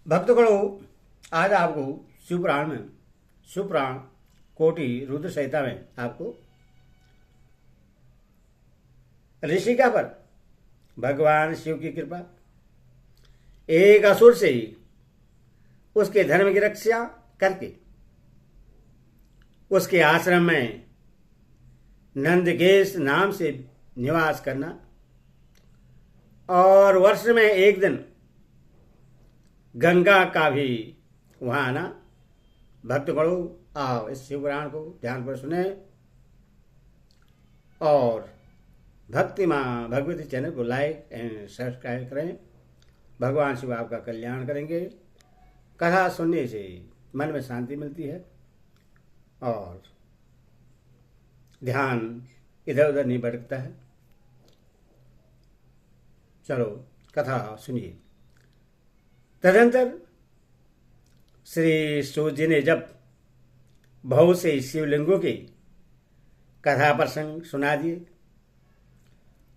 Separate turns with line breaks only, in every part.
भक्तगणों, आज आपको शिवपुराण में शिवपुराण कोटि रुद्र संहिता में आपको ऋषिका पर भगवान शिव की कृपा एक असुर से उसके धर्म की रक्षा करके उसके आश्रम में नंदकेश नाम से निवास करना और वर्ष में एक दिन गंगा का भी वहां आना। भक्तगणों, आओ इस शिवपुराण को ध्यान पर सुने और भक्ति माँ भगवती चैनल को लाइक एंड सब्सक्राइब करें। भगवान शिव आपका कल्याण करेंगे। कथा सुनने से मन में शांति मिलती है और ध्यान इधर उधर नहीं भटकता है। चलो कथा सुनिए। तदंतर श्री सूत जी ने जब बहुत से शिवलिंगों के कथा प्रसंग सुना दिए,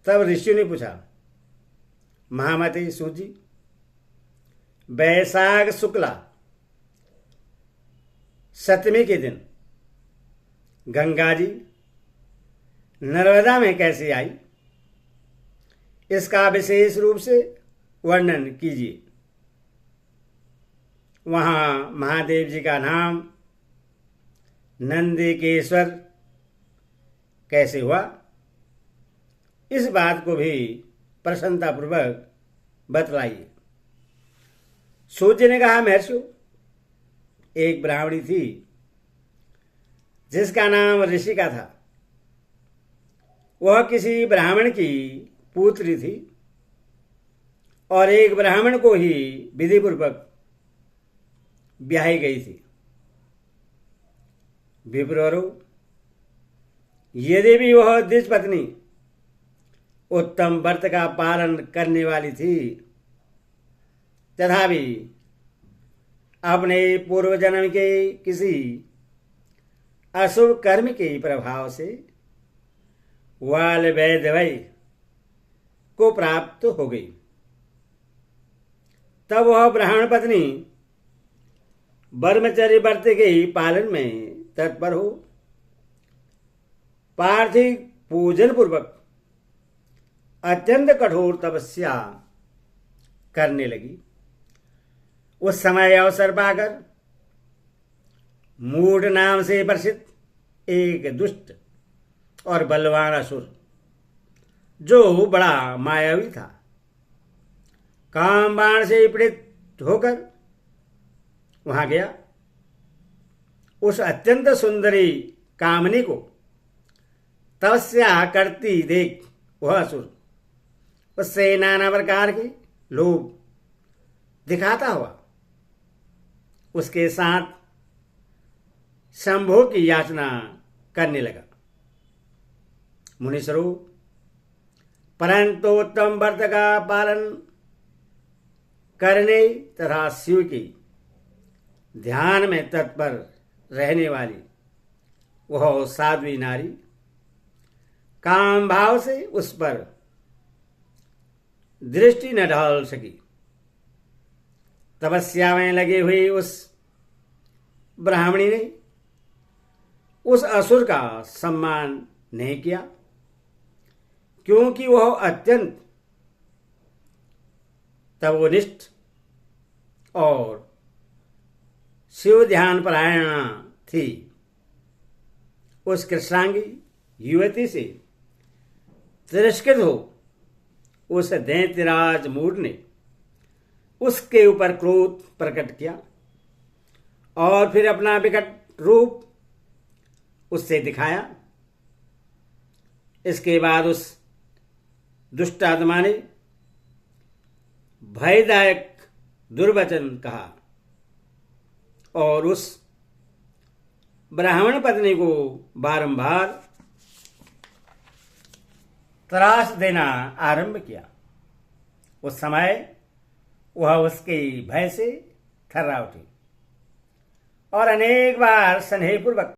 तब ऋषियों ने पूछा, महामते सूत जी, बैसाख शुक्ला सप्तमी के दिन गंगा जी नर्मदा में कैसे आई, इसका विशेष रूप से वर्णन कीजिए। वहां महादेव जी का नाम नंदिकेश्वर कैसे हुआ, इस बात को भी प्रसन्नतापूर्वक बतलाइए। सूर्य ने कहा, महर्षियों, एक ब्राह्मणी थी जिसका नाम ऋषिका था। वह किसी ब्राह्मण की पुत्री थी और एक ब्राह्मण को ही विधिपूर्वक ब्याही गई थी। विप्रवरों, यदि भी वह द्विज पत्नी उत्तम व्रत का पालन करने वाली थी, तथापि अपने पूर्व जन्म के किसी अशुभ कर्म के प्रभाव से वाल वैधवय को प्राप्त हो गई, तब वह ब्राह्मण पत्नी ब्रह्मचर्य व्रत के पालन में तत्पर हो पार्थिव पूजन पूर्वक अत्यंत कठोर तपस्या करने लगी। उस समय अवसर पाकर मूढ़ नाम से प्रसिद्ध एक दुष्ट और बलवान असुर, जो बड़ा मायावी था, काम बाण से पीड़ित होकर वहां गया। उस अत्यंत सुंदरी कामनी को तपस्या करती देख वह असुर उससे नाना प्रकार के लोभ दिखाता हुआ उसके साथ संभोग की याचना करने लगा। मुनीश्वरों, परंतु उत्तम व्रत का पालन करने तथा शिव की ध्यान में तत्पर रहने वाली वह साध्वी नारी काम भाव से उस पर दृष्टि न डाल सकी। तपस्या में लगी हुई उस ब्राह्मणी ने उस असुर का सम्मान नहीं किया, क्योंकि वह अत्यंत तपोनिष्ठ और शिव ध्यान परायणा थी। उस कृष्णांगी युवती से तिरस्कृत हो उस दैत्यराज मूढ़ ने उसके ऊपर क्रोध प्रकट किया और फिर अपना विकट रूप उससे दिखाया। इसके बाद उस दुष्ट आत्मा ने भयदायक दुर्वचन कहा और उस ब्राह्मण पत्नी को बारंबार त्रास देना आरंभ किया। उस समय वह उसके भय से थर्रा उठी और अनेक बार स्नेहपूर्वक